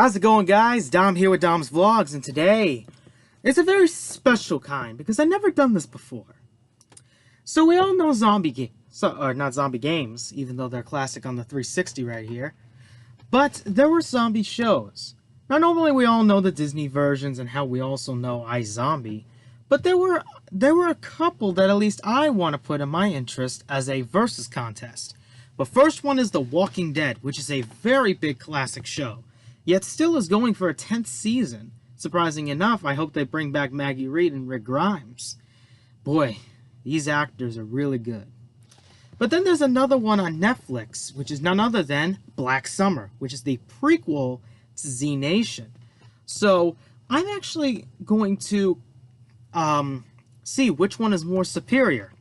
How's it going, guys? Dom here with Dom's Vlogs, and today it's a very special kind because I've never done this before. So we all know zombie games, or not zombie games, even though they're classic on the 360 right here. But there were zombie shows. Now, normally we all know the Disney versions and how we also know iZombie, but there were a couple that at least I want to put in my interest as a versus contest. But first one is The Walking Dead, which is a very big classic show, yet still is going for a 10th season. Surprising enough, I hope they bring back Maggie Reed and Rick Grimes. Boy, these actors are really good. But then there's another one on Netflix, which is none other than Black Summer, which is the prequel to Z Nation. So I'm actually going to see which one is more superior.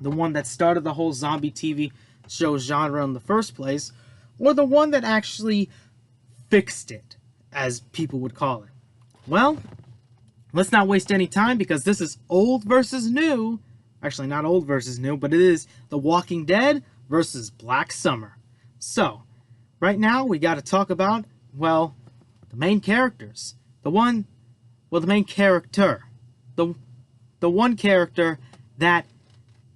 The one that started the whole zombie TV show genre in the first place, or the one that actually fixed it, as people would call it. Well, let's not waste any time because this is old versus new. Actually, not old versus new, but it is The Walking Dead versus Black Summer. So, right now we got to talk about, well, the main characters. The main character. The one character that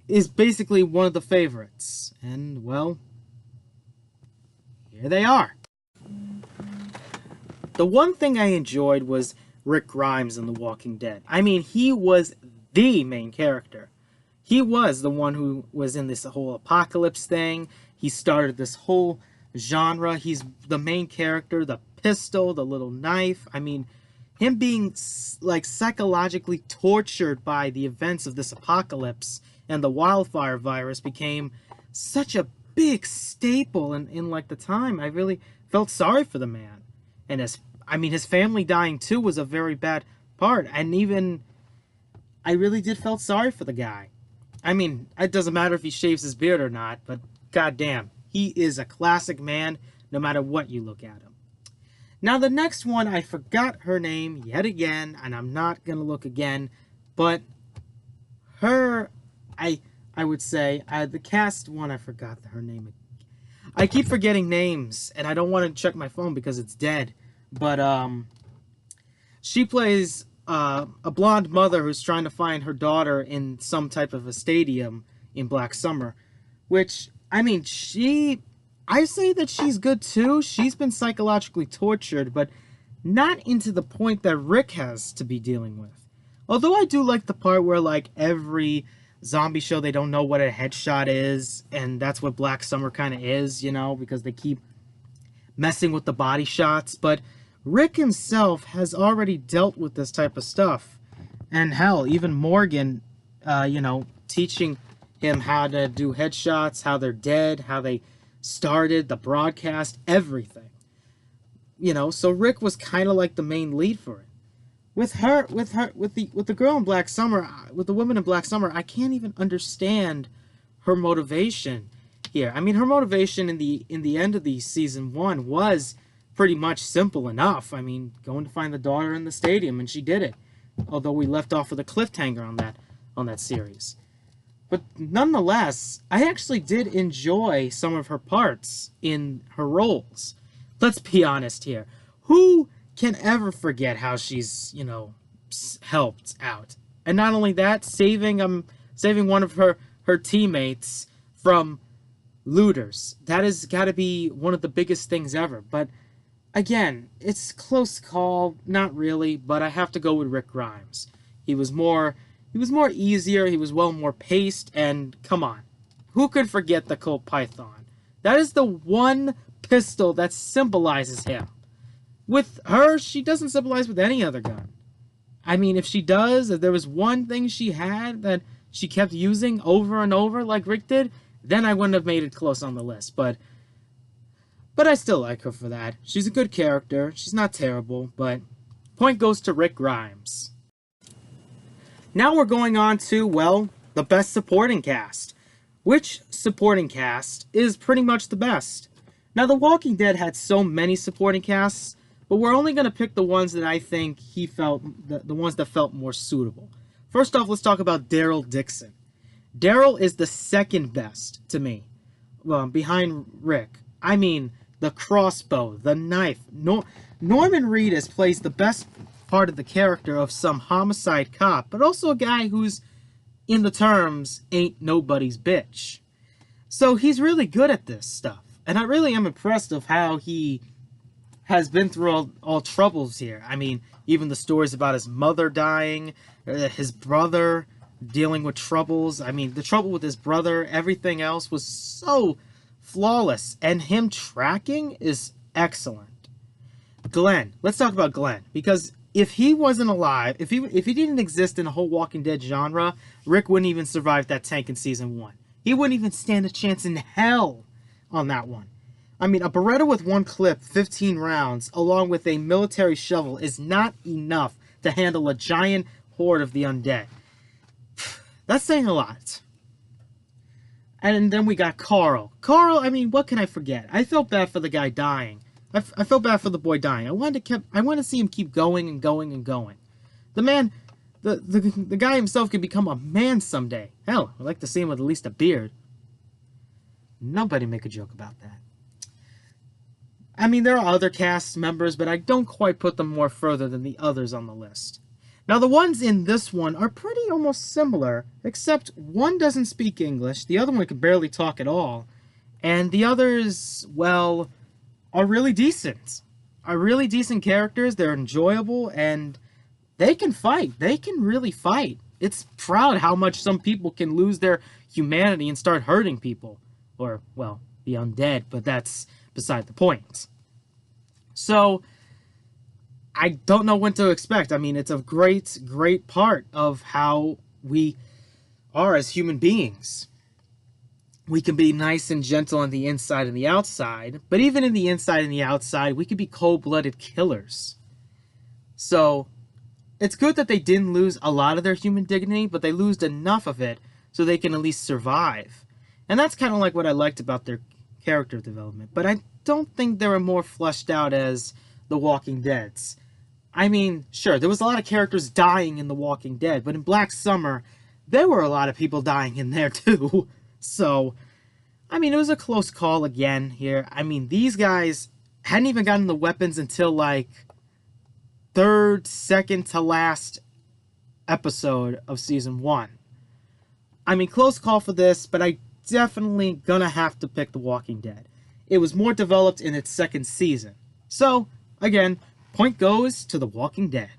is basically one of the favorites. And, well, here they are. The one thing I enjoyed was Rick Grimes in The Walking Dead. I mean, he was the main character. He was the one who was in this whole apocalypse thing. He started this whole genre. He's the main character, the pistol, the little knife. I mean, him being like psychologically tortured by the events of this apocalypse and the wildfire virus became such a big staple in like the time. I really felt sorry for the man. And his family dying too was a very bad part. And even, I really did felt sorry for the guy. I mean, it doesn't matter if he shaves his beard or not, but goddamn, he is a classic man no matter what you look at him. Now, the next one, I forgot her name yet again, and I'm not going to look again, but her, I would say, the cast one, I forgot her name. I keep forgetting names, and I don't want to check my phone because it's dead, but she plays a blonde mother who's trying to find her daughter in some type of a stadium in Black Summer, which, I mean, I say that she's good too. She's been psychologically tortured, but not into the point that Rick has to be dealing with. Although I do like the part where, like, every zombie show, they don't know what a headshot is, and that's what Black Summer kind of is, you know, because they keep messing with the body shots, but Rick himself has already dealt with this type of stuff. And hell, even Morgan, teaching him how to do headshots, how they're dead, how they started, the broadcast, everything. So Rick was kind of like the main lead for it. With the girl in Black Summer, with the woman in Black Summer, I can't even understand her motivation here. I mean, her motivation in the end of the season 1 was pretty much simple enough. I mean, going to find the daughter in the stadium, and she did it. Although we left off with a cliffhanger on that series. But nonetheless, I actually did enjoy some of her parts in her roles. Let's be honest here. Who can ever forget how she's, helped out? And not only that, saving one of her teammates from looters. That has got to be one of the biggest things ever. But again, it's close call, not really, but I have to go with Rick Grimes. He was more easier, he was more paced, and come on. Who could forget the Colt Python? That is the one pistol that symbolizes him. With her, she doesn't symbolize with any other gun. I mean, if she does, if there was one thing she had that she kept using over and over like Rick did, then I wouldn't have made it close on the list, but I still like her for that. She's a good character. She's not terrible, but point goes to Rick Grimes. Now we're going on to, well, the best supporting cast. Which supporting cast is pretty much the best? Now, The Walking Dead had so many supporting casts, but we're only going to pick the ones that I think the ones that felt more suitable. First off, let's talk about Daryl Dixon. Daryl is the second best to me, behind Rick. I mean, the crossbow, the knife. Norman Reedus plays the best part of the character of some homicide cop, but also a guy who's, in the terms, ain't nobody's bitch. So he's really good at this stuff. And I really am impressed of how he has been through all troubles here. I mean, even the stories about his mother dying, his brother dealing with troubles. I mean, the trouble with his brother, everything else was so flawless. And him tracking is excellent. Glenn. Let's talk about Glenn. Because if he wasn't alive, if he didn't exist in the whole Walking Dead genre, Rick wouldn't even survive that tank in Season 1. He wouldn't even stand a chance in hell on that one. I mean, a Beretta with one clip, 15 rounds, along with a military shovel is not enough to handle a giant horde of the undead. That's saying a lot. And then we got Carl. Carl, I mean, what can I forget? I felt bad for the guy dying. I felt bad for the boy dying. I wanted to see him keep going and going and going. The man, the guy himself could become a man someday. Hell, I'd like to see him with at least a beard. Nobody make a joke about that. I mean, there are other cast members, but I don't quite put them more further than the others on the list. Now, the ones in this one are pretty almost similar, except one doesn't speak English, the other one can barely talk at all, and the others, well, are really decent. Are really decent characters, they're enjoyable, and they can fight. They can really fight. It's proud how much some people can lose their humanity and start hurting people. Or, well, be undead, but that's beside the point. So, I don't know what to expect. I mean, it's a great, great part of how we are as human beings. We can be nice and gentle on the inside and the outside, but even in the inside and the outside, we can be cold-blooded killers. So, it's good that they didn't lose a lot of their human dignity, but they lost enough of it so they can at least survive. And that's kind of like what I liked about their character development. But I don't think they were more fleshed out as The Walking Dead's. I mean, sure, there was a lot of characters dying in The Walking Dead, but in Black Summer, there were a lot of people dying in there too. So, I mean, it was a close call again here. I mean, these guys hadn't even gotten the weapons until, like, second to last episode of Season 1. I mean, close call for this, but I definitely gonna have to pick The Walking Dead. It was more developed in its second season. So, again, point goes to The Walking Dead.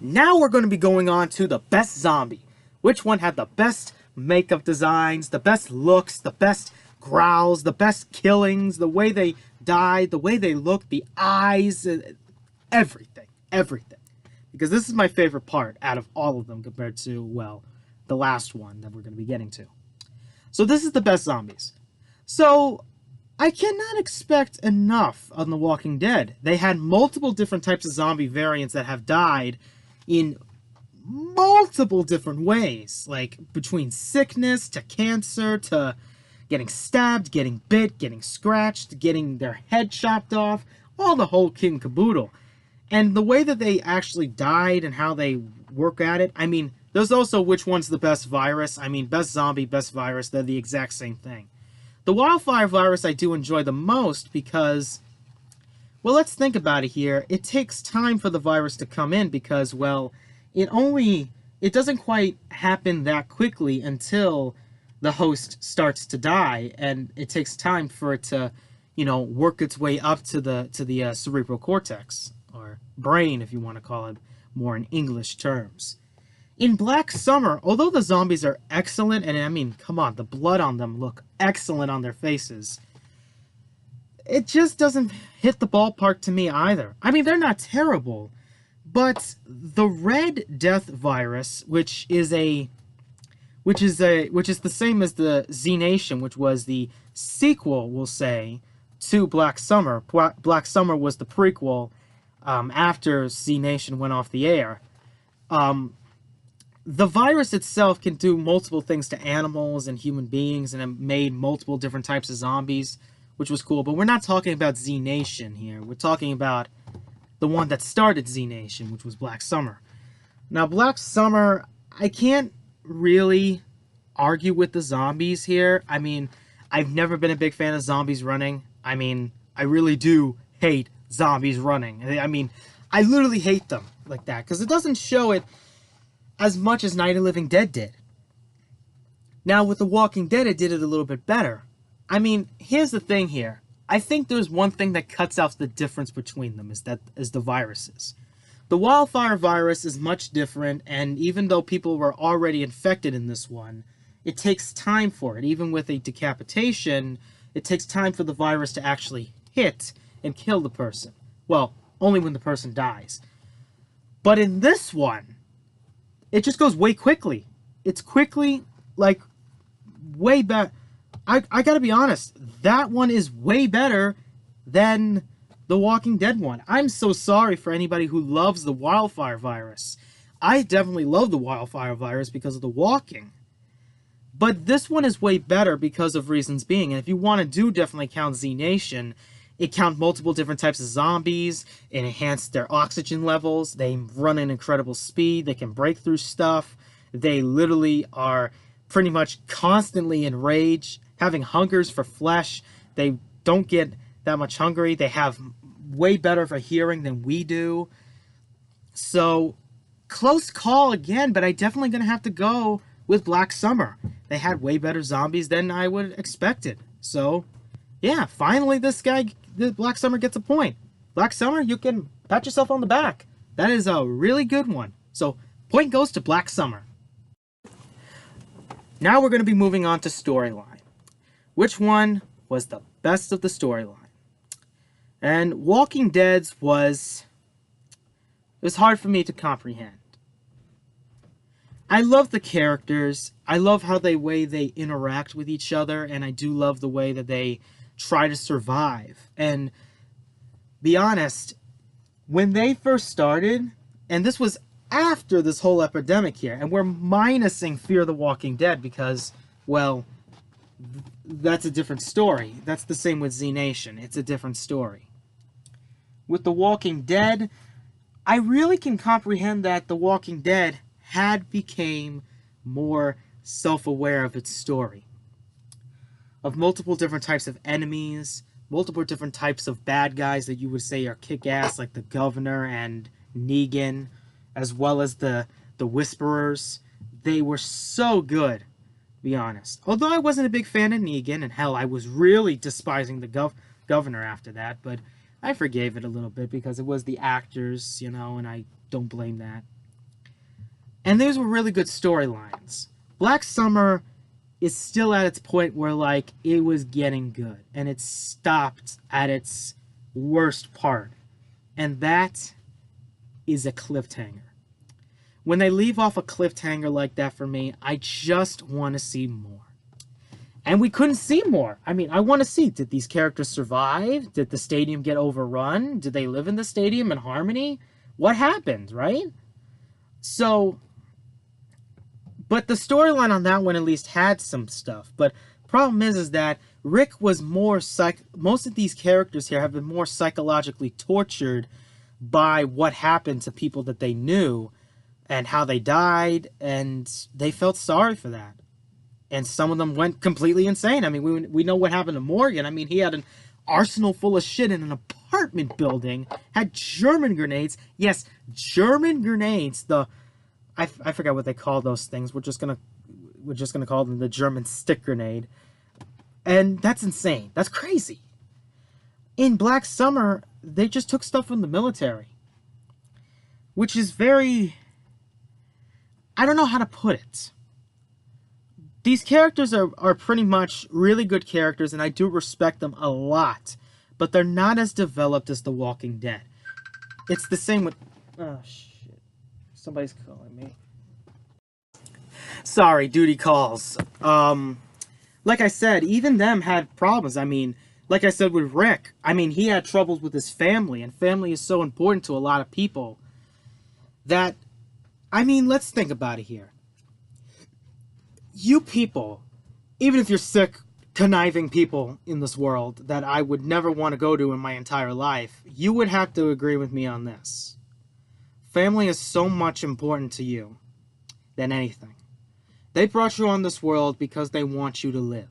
Now we're going to be going on to the best zombie. Which one had the best makeup designs, the best looks, the best growls, the best killings, the way they died, the way they looked, the eyes, everything. Everything. Because this is my favorite part out of all of them compared to, well, the last one that we're going to be getting to. So this is the best zombies. So, I cannot expect enough on The Walking Dead. They had multiple different types of zombie variants that have died in multiple different ways. Like, between sickness, to cancer, to getting stabbed, getting bit, getting scratched, getting their head chopped off, all the whole kit and caboodle. And the way that they actually died and how they work at it, I mean, there's also which one's the best virus. I mean, best zombie, best virus, they're the exact same thing. The wildfire virus I do enjoy the most because, well, let's think about it here. It takes time for the virus to come in because, well, it doesn't quite happen that quickly until the host starts to die, and it takes time for it to, work its way up to the cerebral cortex, or brain, if you want to call it more in English terms. In Black Summer, although the zombies are excellent, and I mean, come on, the blood on them look excellent on their faces, it just doesn't hit the ballpark to me either. I mean, they're not terrible, but the Red Death virus, which is the same as the Z Nation, which was the sequel, we'll say, to Black Summer. Black Summer was the prequel after Z Nation went off the air. The virus itself can do multiple things to animals and human beings, and it made multiple different types of zombies, which was cool. But we're not talking about Z Nation here. We're talking about the one that started Z Nation, which was Black Summer. Now, Black Summer, I can't really argue with the zombies here. I mean, I've never been a big fan of zombies running. I mean, I really do hate zombies running. I mean, I literally hate them like that because it doesn't show it as much as Night of the Living Dead did. Now, with The Walking Dead, it did it a little bit better. I mean, here's the thing here. I think there's one thing that cuts out the difference between them is the viruses. The wildfire virus is much different, and even though people were already infected in this one, it takes time for it. Even with a decapitation, it takes time for the virus to actually hit and kill the person. Well, only when the person dies. But in this one, it just goes way quickly. It's quickly, like, way better. I gotta be honest, that one is way better than the Walking Dead one. I'm so sorry for anybody who loves the wildfire virus. I definitely love the wildfire virus because of the walking. But this one is way better because of reasons being. And if you want to do definitely count Z Nation, it counts multiple different types of zombies. It enhanced their oxygen levels. They run at incredible speed. They can break through stuff. They literally are pretty much constantly in rage, having hungers for flesh. They don't get that much hungry. They have way better of a hearing than we do. So, close call again, but I definitely going to have to go with Black Summer. They had way better zombies than I would have expected. So, yeah, finally Black Summer gets a point. Black Summer, you can pat yourself on the back. That is a really good one. So, point goes to Black Summer. Now we're going to be moving on to storyline. Which one was the best of the storyline? And Walking Dead's it was hard for me to comprehend. I love the characters. I love how the way they interact with each other, and I do love the way that they try to survive. And be honest, when they first started, and this was after this whole epidemic here, and we're minusing Fear the Walking Dead because, well, that's a different story. That's the same with Z Nation. It's a different story. With The Walking Dead, I really can comprehend that The Walking Dead had became more self-aware of its story. Of multiple different types of enemies, multiple different types of bad guys that you would say are kick-ass, like the Governor and Negan, as well as the Whisperers. They were so good, to be honest. Although I wasn't a big fan of Negan, and hell, I was really despising the Governor after that, but I forgave it a little bit because it was the actors, and I don't blame that. And those were really good storylines. Black Summer is still at its point where, like, it was getting good, and it stopped at its worst part. And that is a cliffhanger. When they leave off a cliffhanger like that for me, I just want to see more. And we couldn't see more. I mean, I want to see, did these characters survive? Did the stadium get overrun? Did they live in the stadium in harmony? What happened, right? So, but the storyline on that one at least had some stuff. But problem is that Rick was more most of these characters here have been more psychologically tortured by what happened to people that they knew and how they died, and they felt sorry for that. And some of them went completely insane. I mean, we know what happened to Morgan. I mean, he had an arsenal full of shit in an apartment building, had German grenades. Yes, German grenades. I forgot what they call those things. We're just gonna call them the German stick grenade. And that's insane. That's crazy. In Black Summer, they just took stuff from the military, which is very, I don't know how to put it. These characters are pretty much really good characters, and I do respect them a lot, but they're not as developed as The Walking Dead. It's the same with... Oh, shit. Somebody's calling me. Sorry, duty calls. Like I said, even them had problems. I mean, like I said with Rick, I mean, he had troubles with his family, and family is so important to a lot of people that, I mean, let's think about it here. You people, even if you're sick, conniving people in this world that I would never want to go to in my entire life, you would have to agree with me on this. Family is so much important to you than anything. They brought you on this world because they want you to live.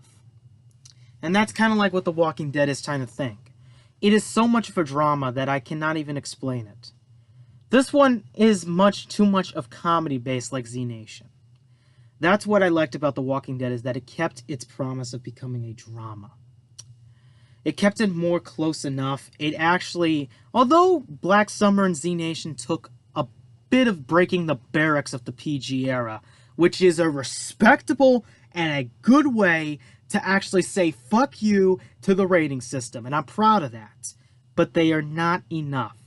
And that's kind of like what The Walking Dead is trying to think. It is so much of a drama that I cannot even explain it. This one is much too much of comedy based like Z Nation. That's what I liked about The Walking Dead, is that it kept its promise of becoming a drama. It kept it more close enough. It actually, although Black Summer and Z Nation took a bit of breaking the barracks of the PG era, which is a respectable and a good way to actually say fuck you to the rating system, and I'm proud of that. But they are not enough.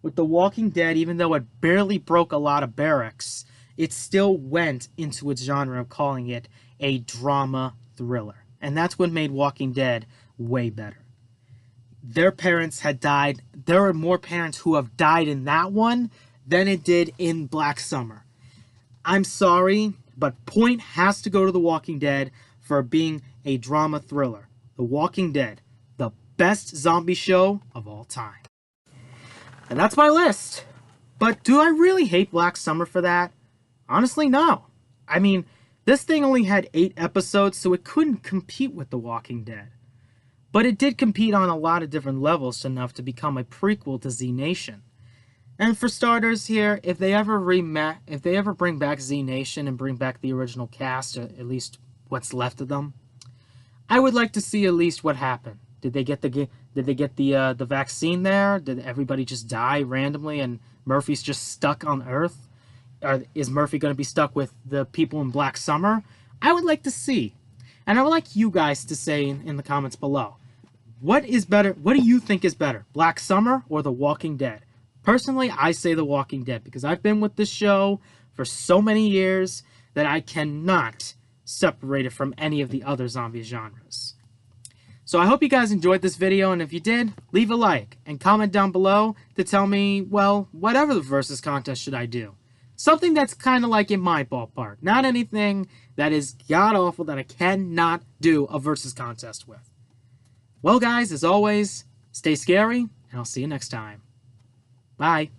With The Walking Dead, even though it barely broke a lot of barracks, it still went into its genre of calling it a drama thriller. And that's what made Walking Dead way better. Their parents had died. There are more parents who have died in that one than it did in Black Summer. I'm sorry, but point has to go to The Walking Dead for being a drama thriller. The Walking Dead, the best zombie show of all time. And that's my list. But do I really hate Black Summer for that? Honestly, no. I mean, this thing only had 8 episodes, so it couldn't compete with The Walking Dead. But it did compete on a lot of different levels enough to become a prequel to Z Nation. And for starters here, if they ever bring back Z Nation and bring back the original cast, or at least what's left of them, I would like to see at least what happened. Did they get the vaccine there? Did everybody just die randomly and Murphy's just stuck on Earth? Or is Murphy going to be stuck with the people in Black Summer? I would like to see. And I would like you guys to say in the comments below, what is better? What do you think is better, Black Summer or The Walking Dead? Personally, I say The Walking Dead, because I've been with this show for so many years that I cannot separate it from any of the other zombie genres. So I hope you guys enjoyed this video, and if you did, leave a like and comment down below to tell me, well, whatever the versus contest should I do. Something that's kind of like in my ballpark. Not anything that is god-awful that I cannot do a versus contest with. Well, guys, as always, stay scary, and I'll see you next time. Bye.